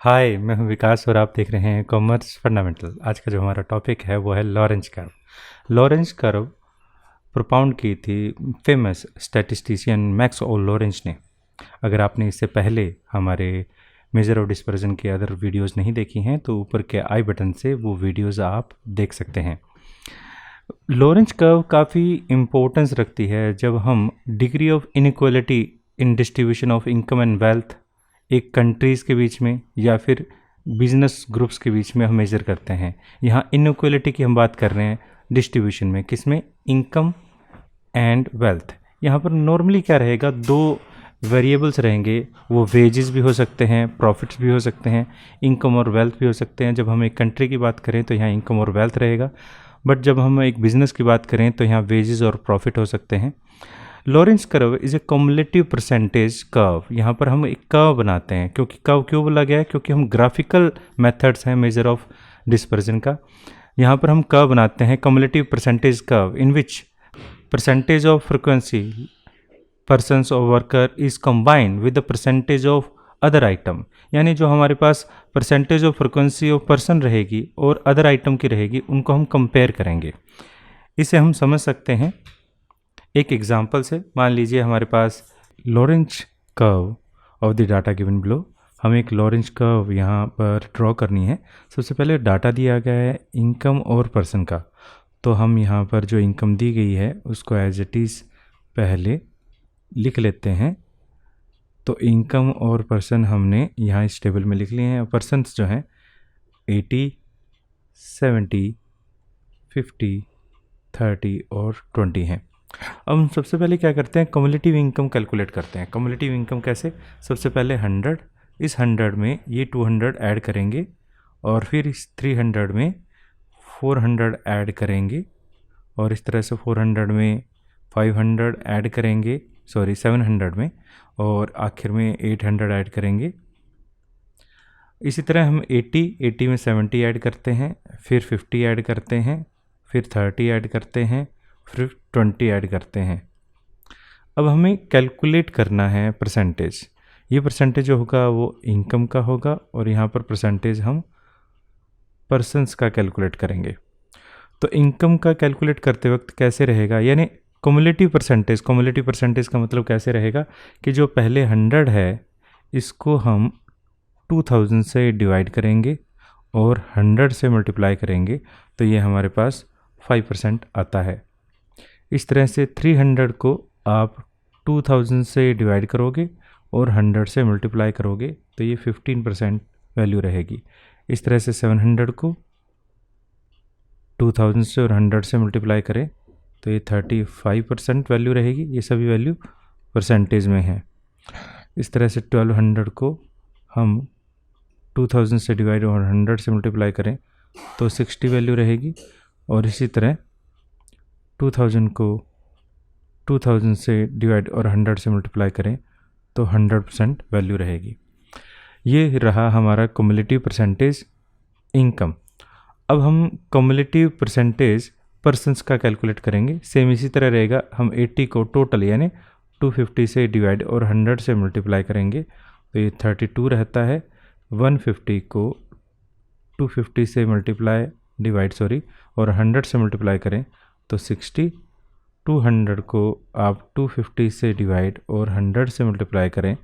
हाय, मैं हूं विकास और आप देख रहे हैं कॉमर्स फंडामेंटल। आज का जो हमारा टॉपिक है वो है लॉरेंज कर्व। लॉरेंज कर्व प्रोपाउंड की थी फेमस स्टैटिस्टिशियन मैक्स ओ लॉरेंज ने। अगर आपने इससे पहले हमारे मेजर ऑफ डिस्पर्जन के अदर वीडियोस नहीं देखी हैं तो ऊपर के आई बटन से वो वीडियोस आप देख सकते हैं। लॉरेंज कर्व काफ़ी इम्पोर्टेंस रखती है जब हम degree of inequality in distribution of income and wealth एक कंट्रीज़ के बीच में या फिर बिजनेस ग्रुप्स के बीच में हम मेजर करते हैं। यहाँ इनइक्वालिटी की हम बात कर रहे हैं डिस्ट्रीब्यूशन में, किसमें? Income and wealth. यहाँ पर नॉर्मली क्या रहेगा, दो वेरिएबल्स रहेंगे, वो वेजेस भी हो सकते हैं, प्रॉफिट्स भी हो सकते हैं, इनकम और वेल्थ भी हो सकते हैं। जब हम एक कंट्री की बात करें तो यहाँ इनकम और वेल्थ रहेगा, बट जब हम एक बिजनेस की बात करें तो यहाँ वेजेस और प्रॉफिट हो सकते हैं। Lorentz curve is a cumulative percentage curve. यहाँ पर हम एक कर्व बनाते हैं, क्योंकि कर्व क्यों बोला गया है? क्योंकि हम ग्राफिकल मेथड्स हैं मेजर ऑफ डिस्पर्जन का। यहाँ पर हम कर्व बनाते हैं cumulative percentage curve in which percentage of frequency persons और worker is combined with the percentage of other item. यानी जो हमारे पास percentage of frequency of person रहेगी और अदर आइटम की रहेगी, उनको हम कंपेयर करेंगे। इसे हम समझ सकते हैं एक एग्जांपल से। मान लीजिए हमारे पास Lorenz curve of the data given below. हमें एक लॉरेंज कर्व यहाँ पर ड्रॉ करनी है। सबसे पहले डाटा दिया गया है इनकम और पर्सन का, तो हम यहाँ पर जो इनकम दी गई है उसको एज इट इज़ पहले लिख लेते हैं। तो इनकम और पर्सन हमने यहाँ इस टेबल में लिख लिए हैं। पर्सनस जो हैं 80, 70, 50, 30 और 20 हैं। अब हम सबसे पहले क्या करते हैं, कम्युलेटिव इनकम कैलकुलेट करते हैं। कम्युलेटिव इनकम कैसे? सबसे पहले 100, इस 100 में ये 200 ऐड करेंगे और फिर इस 300 में 400 ऐड करेंगे और इस तरह से 400 में 500 ऐड करेंगे, 700 में, और आखिर में 800 ऐड करेंगे। इसी तरह हम 80 में 70 ऐड करते हैं, फिर 50 ऐड करते हैं, फिर 30 ऐड करते हैं, फिर 20 ऐड करते हैं। अब हमें कैलकुलेट करना है परसेंटेज। ये परसेंटेज जो होगा वो इनकम का होगा और यहाँ पर परसेंटेज हम पर्सन्स का कैलकुलेट करेंगे। तो इनकम का कैलकुलेट करते वक्त कैसे रहेगा, यानी कम्युलेटिव परसेंटेज का मतलब कैसे रहेगा कि जो पहले 100 है इसको हम 2000 से डिवाइड करेंगे और 100 से मल्टीप्लाई करेंगे, तो ये हमारे पास 5% आता है। इस तरह से 300 को आप 2000 से डिवाइड करोगे और 100 से मल्टीप्लाई करोगे तो ये 15% वैल्यू रहेगी। इस तरह से 700 को 2000 से और 100 से मल्टीप्लाई करें तो ये 35% वैल्यू रहेगी। ये सभी वैल्यू परसेंटेज में है। इस तरह से 1200 को हम 2000 से डिवाइड और 100 से मल्टीप्लाई करें तो 60 वैल्यू रहेगी। और इसी तरह 2000 को 2000 से डिवाइड और 100 से मल्टीप्लाई करें तो 100% वैल्यू रहेगी। ये रहा हमारा कम्युलेटिव परसेंटेज इनकम। अब हम कम्युलेटिव परसेंटेज पर्सन्स का कैलकुलेट करेंगे। सेम इसी तरह रहेगा। हम 80 को टोटल यानी 250 से डिवाइड और 100 से मल्टीप्लाई करेंगे तो ये 32 रहता है। 150 को 250 से मल्टीप्लाई डिवाइड और 100 से मल्टीप्लाई करें तो 60। 200 को आप 250 से डिवाइड और 100 से मल्टीप्लाई करें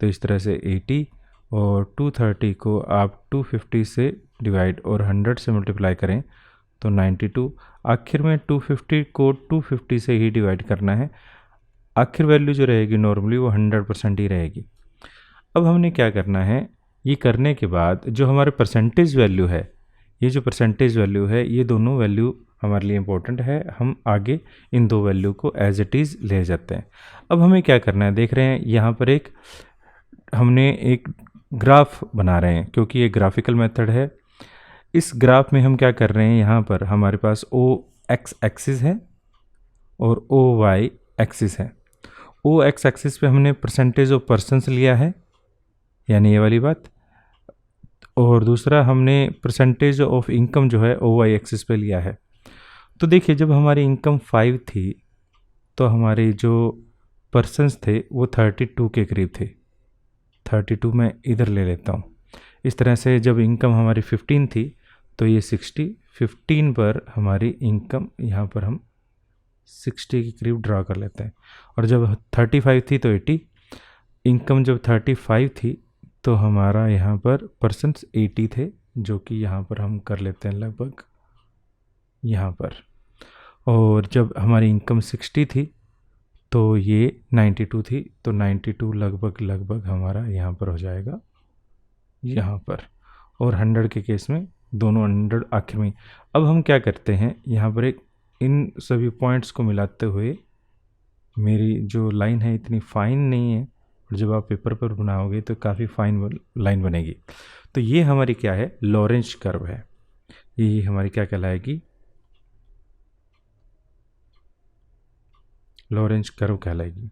तो इस तरह से 80, और 230 को आप 250 से डिवाइड और 100 से मल्टीप्लाई करें तो 92। आखिर में 250 को 250 से ही डिवाइड करना है। आखिर वैल्यू जो रहेगी नॉर्मली वो 100% ही रहेगी। अब हमने क्या करना है, ये करने के बाद जो हमारे परसेंटेज वैल्यू है, ये जो परसेंटेज वैल्यू है, ये दोनों वैल्यू हमारे लिए इम्पोर्टेंट है। हम आगे इन दो वैल्यू को एज इट इज़ ले जाते हैं। अब हमें क्या करना है, देख रहे हैं यहाँ पर हमने एक ग्राफ बना रहे हैं क्योंकि ये ग्राफिकल मेथड है। इस ग्राफ में हम क्या कर रहे हैं, यहाँ पर हमारे पास ओ एक्स एक्सिस है और ओ वाई एक्सिस है। ओ एक्स एक्सिस पे हमने परसेंटेज ऑफ पर्सन्स लिया है, यानी ये वाली बात, और दूसरा हमने परसेंटेज ऑफ इनकम जो है ओ वाई एक्सिस पे लिया है। तो देखिए जब हमारी इनकम 5 थी तो हमारे जो पर्सन्स थे वो 32 के करीब थे। 32 मैं इधर ले लेता हूँ। इस तरह से जब इनकम हमारी 15 थी तो ये 60, 15 पर हमारी इनकम यहाँ पर हम 60 के करीब ड्रा कर लेते हैं। और जब 35 थी तो 80, इनकम जब 35 थी तो हमारा यहाँ पर परसेंट्स 80 थे, जो कि यहाँ पर हम कर लेते हैं लगभग यहाँ पर। और जब हमारी इनकम 60 थी तो ये 92 थी, तो 92 लगभग हमारा यहाँ पर हो जाएगा यहाँ पर। और 100 के केस में दोनों 100 आखिर में। अब हम क्या करते हैं, यहाँ पर एक इन सभी पॉइंट्स को मिलाते हुए, मेरी जो लाइन है इतनी फाइन नहीं है, और जब आप पेपर पर बनाओगे तो काफ़ी फाइन लाइन बनेगी। तो ये हमारी क्या है, लॉरेंज कर्व है। ये हमारी क्या कहलाएगी, लॉरेंज कर्व कहलाएगी।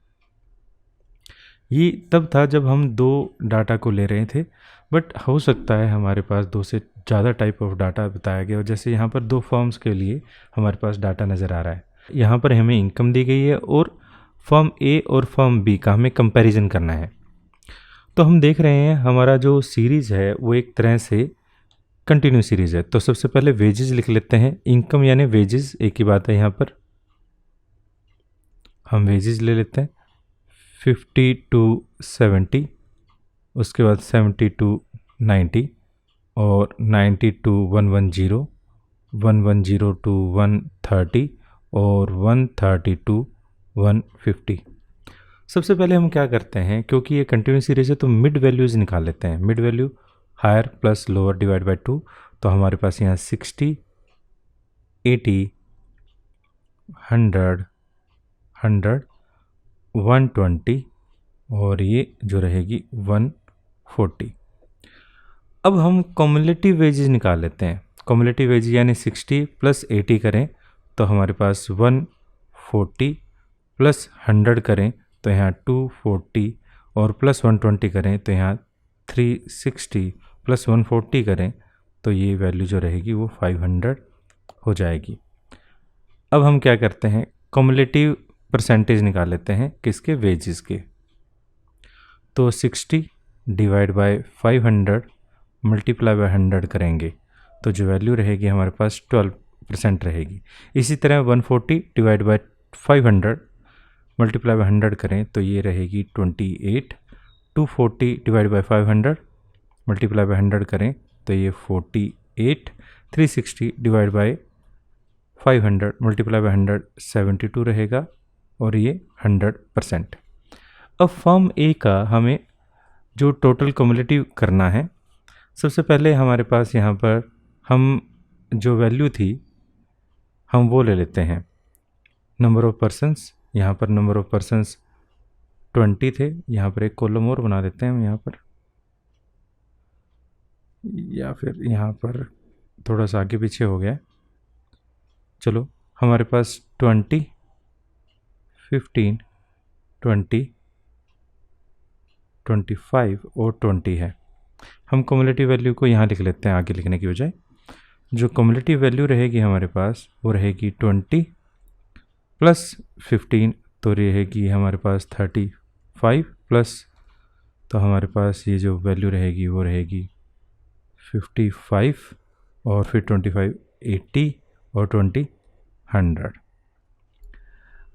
ये तब था जब हम 2 डाटा को ले रहे थे, बट हो सकता है हमारे पास 2 से ज़्यादा टाइप ऑफ डाटा बताया गया। और जैसे यहाँ पर 2 फर्म्स के लिए हमारे पास डाटा नज़र आ रहा है। यहाँ पर हमें इनकम दी गई है और फर्म ए और फर्म बी का हमें कंपैरिजन करना है। तो हम देख रहे हैं हमारा जो सीरीज़ है वो एक तरह से कंटिन्यू सीरीज़ है। तो सबसे पहले वेजेस लिख लेते हैं। इनकम यानी वेजेस, एक ही बात है, यहाँ पर हम वेजेस ले लेते हैं 50 to 70, उसके बाद 70 to 90, और 90 to 110, 110 to 130, और 130 to 150। सबसे पहले हम क्या करते हैं, क्योंकि ये कंटिन्यूस सीरीज है तो मिड वैल्यूज़ निकाल लेते हैं। Mid value higher plus lower divide by 2, तो हमारे पास यहाँ 60, 80, 100, 100, 120, और ये जो रहेगी 140। अब हम कॉम्युलेटिव वेजेस निकाल लेते हैं। कॉम्युलेटिव वेजेस यानी 60 प्लस 80 करें तो हमारे पास 140, प्लस 100 करें तो यहाँ 240, और प्लस 120 करें तो यहाँ 360, प्लस 140 करें तो ये वैल्यू जो रहेगी वो 500 हो जाएगी। अब हम क्या करते हैं, कॉम्युलेटिव परसेंटेज निकाल लेते हैं किसके, वेजेस के। तो 60 डिवाइड बाय 500 मल्टीप्लाई बाय 100 करेंगे तो जो वैल्यू रहेगी हमारे पास 12% रहेगी। इसी तरह 140 डिवाइड बाय 500 मल्टीप्लाई बाय 100 करें तो ये रहेगी 28। 240 डिवाइड बाय 500 मल्टीप्लाई बाय 100 करें तो ये 48। 360 डिवाइड बाय 500 मल्टीप्लाई बाय 100 72 रहेगा, और ये 100%। अब फर्म ए का हमें जो टोटल कम्युलेटिव करना है, सबसे पहले हमारे पास यहाँ पर हम जो वैल्यू थी हम वो ले लेते हैं, नंबर ऑफ पर्सन्स। यहाँ पर नंबर ऑफ पर्सन्स 20 थे, यहाँ पर एक कॉलम और बना देते हैं हम यहाँ पर, या फिर यहाँ पर थोड़ा सा आगे पीछे हो गया। चलो, हमारे पास 20, 15, 20, 25 और 20 है। हम कम्युलेटिव वैल्यू को यहाँ लिख लेते हैं आगे लिखने की बजाय। जो कम्युलेटिव वैल्यू रहेगी हमारे पास वो रहेगी 20 प्लस 15, तो रहेगी हमारे पास 35, प्लस तो हमारे पास ये जो वैल्यू रहेगी वो रहेगी 55, और फिर 25 80, और 20 100।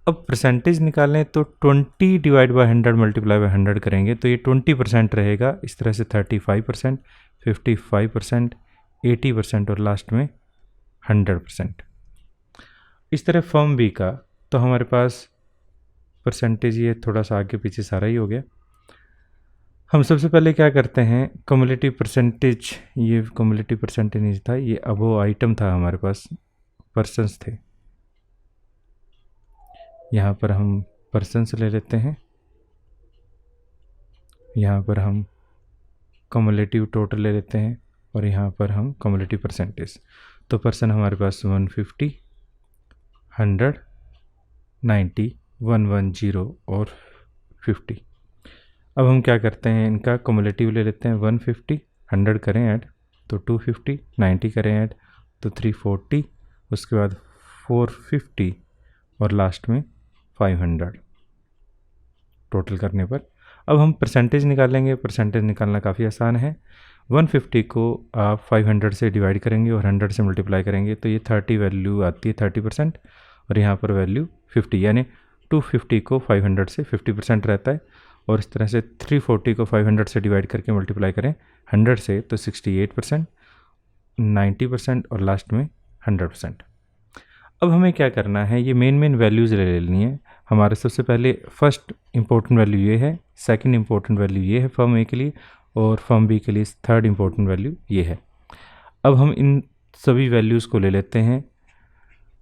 अब परसेंटेज निकालें तो 20 डिवाइड बाय 100 मल्टीप्लाई बाय 100 करेंगे तो ये 20% रहेगा। इस तरह से 35%, 55%, 80%, और लास्ट में 100%। इस तरह फर्म बी का तो हमारे पास परसेंटेज ये थोड़ा सा आगे पीछे सारा ही हो गया। हम सबसे पहले क्या करते हैं, कम्युलेटिव परसेंटेज, ये कम्युलेटिव परसेंटेज नहीं था, ये अबो आइटम था, हमारे पास पर्सन्स थे। यहाँ पर हम पर्सन्स ले लेते हैं, यहाँ पर हम कम्युलेटिव टोटल ले लेते हैं, और यहाँ पर हम कम्युलेटिव परसेंटेज। तो पर्सन हमारे पास 150, 100, 90, 110 और 50। अब हम क्या करते हैं, इनका कम्युलेटिव ले लेते हैं। 150, 100 करें ऐड तो 250, 90 करें ऐड तो 340, उसके बाद 450, और लास्ट में 500 टोटल करने पर। अब हम परसेंटेज निकालेंगे। परसेंटेज निकालना काफ़ी आसान है। 150 को आप 500 से डिवाइड करेंगे और 100 से मल्टीप्लाई करेंगे तो ये 30 वैल्यू आती है 30%, और यहाँ पर वैल्यू 50, यानी 250 को 500 से 50% रहता है। और इस तरह से 340 को 500 से डिवाइड करके मल्टीप्लाई करें 100 से तो 68%, 90% और लास्ट में 100%। अब हमें क्या करना है, ये मेन वैल्यूज़ ले लेनी है। हमारे सबसे पहले फर्स्ट इंपॉर्टेंट वैल्यू ये है, सेकंड इंपॉर्टेंट वैल्यू ये है फर्म ए के लिए, और फर्म बी के लिए थर्ड इंपॉर्टेंट वैल्यू ये है। अब हम इन सभी वैल्यूज़ को ले लेते हैं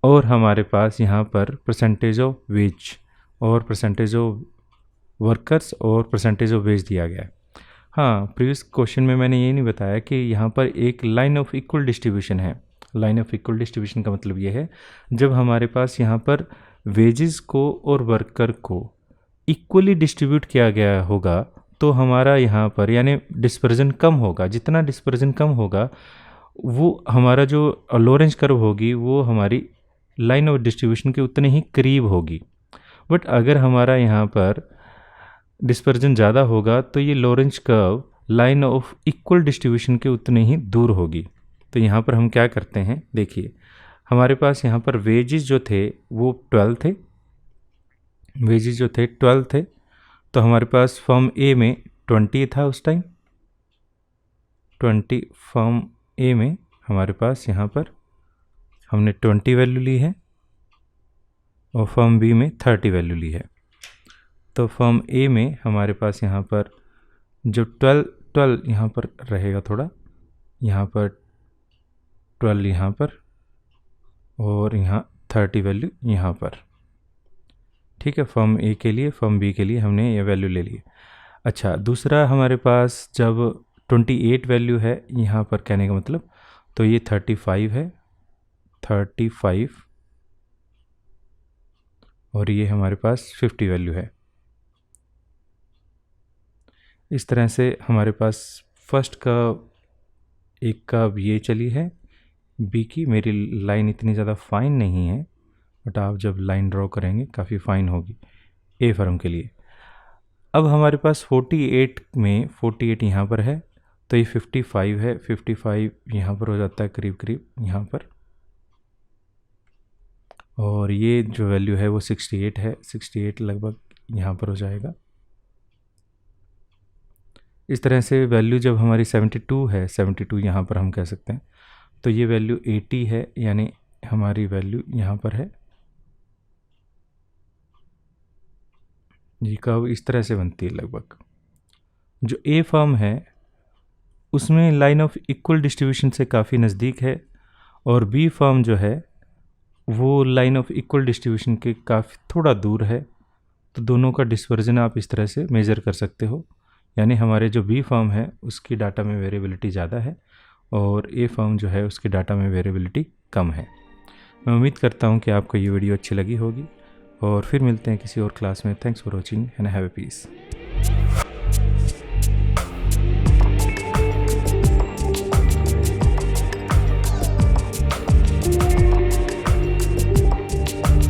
और हमारे पास यहाँ पर परसेंटेज ऑफ वेज और परसेंटेज ऑफ वर्कर्स और परसेंटेज ऑफ वेज दिया गया है। हाँ, प्रीवियस क्वेश्चन में मैंने ये नहीं बताया कि यहाँ पर एक लाइन ऑफ इक्वल डिस्ट्रीब्यूशन है। लाइन ऑफ इक्वल डिस्ट्रीब्यूशन का मतलब ये है जब हमारे पास यहाँ पर वेजेस को और वर्कर को इक्वली डिस्ट्रीब्यूट किया गया होगा तो हमारा यहाँ पर यानी डिस्पर्जन कम होगा। जितना डिस्पर्जन कम होगा वो हमारा जो लॉरेंज कर्व होगी वो हमारी लाइन ऑफ डिस्ट्रीब्यूशन के उतने ही करीब होगी। बट अगर हमारा यहाँ पर डिस्पर्जन ज़्यादा होगा तो ये Lorentz curve line of equal distribution के उतने ही दूर होगी। तो यहाँ पर हम क्या करते हैं, देखिए हमारे पास यहाँ पर वेजेस जो थे वो 12 थे, वेजेस जो थे 12 थे, तो हमारे पास फर्म ए में 20 था उस टाइम, 20 फर्म ए में हमारे पास यहाँ पर हमने 20 वैल्यू ली है और फर्म बी में 30 वैल्यू ली है। तो फर्म ए में हमारे पास यहाँ पर जो 12 यहाँ पर रहेगा, थोड़ा यहाँ पर 12 यहाँ पर और यहाँ 30 वैल्यू यहाँ पर, ठीक है। फर्म ए के लिए, फर्म बी के लिए हमने ये वैल्यू ले ली। अच्छा, दूसरा हमारे पास जब 28 वैल्यू है यहाँ पर, कहने का मतलब तो ये 35 है, 35 और ये हमारे पास 50 वैल्यू है। इस तरह से हमारे पास फर्स्ट का एक का ये चली है, बी की मेरी लाइन इतनी ज़्यादा फाइन नहीं है बट आप जब लाइन ड्रॉ करेंगे काफ़ी फाइन होगी ए फर्म के लिए। अब हमारे पास 48 में 48 यहाँ पर है तो ये 55 है, 55 यहाँ पर हो जाता है करीब करीब यहाँ पर, और ये जो वैल्यू है वो 68 है, 68 लगभग यहाँ पर हो जाएगा। इस तरह से वैल्यू जब हमारी 72 है, 72 यहाँ पर हम कह सकते हैं, तो ये वैल्यू 80 है, यानी हमारी वैल्यू यहाँ पर है। ये कर्व इस तरह से बनती है लगभग। जो ए फर्म है उसमें लाइन ऑफ इक्वल डिस्ट्रीब्यूशन से काफ़ी नज़दीक है, और बी फर्म जो है वो लाइन ऑफ इक्वल डिस्ट्रीब्यूशन के काफ़ी थोड़ा दूर है। तो दोनों का डिस्पर्जन आप इस तरह से मेज़र कर सकते हो, यानी हमारे जो बी फर्म है उसकी डाटा में वेरिएबिलिटी ज़्यादा है और ए फर्म जो है उसकी डाटा में वेरिएबिलिटी कम है। मैं उम्मीद करता हूँ कि आपको ये वीडियो अच्छी लगी होगी और फिर मिलते हैं किसी और क्लास में। Thanks for watching and have a piece.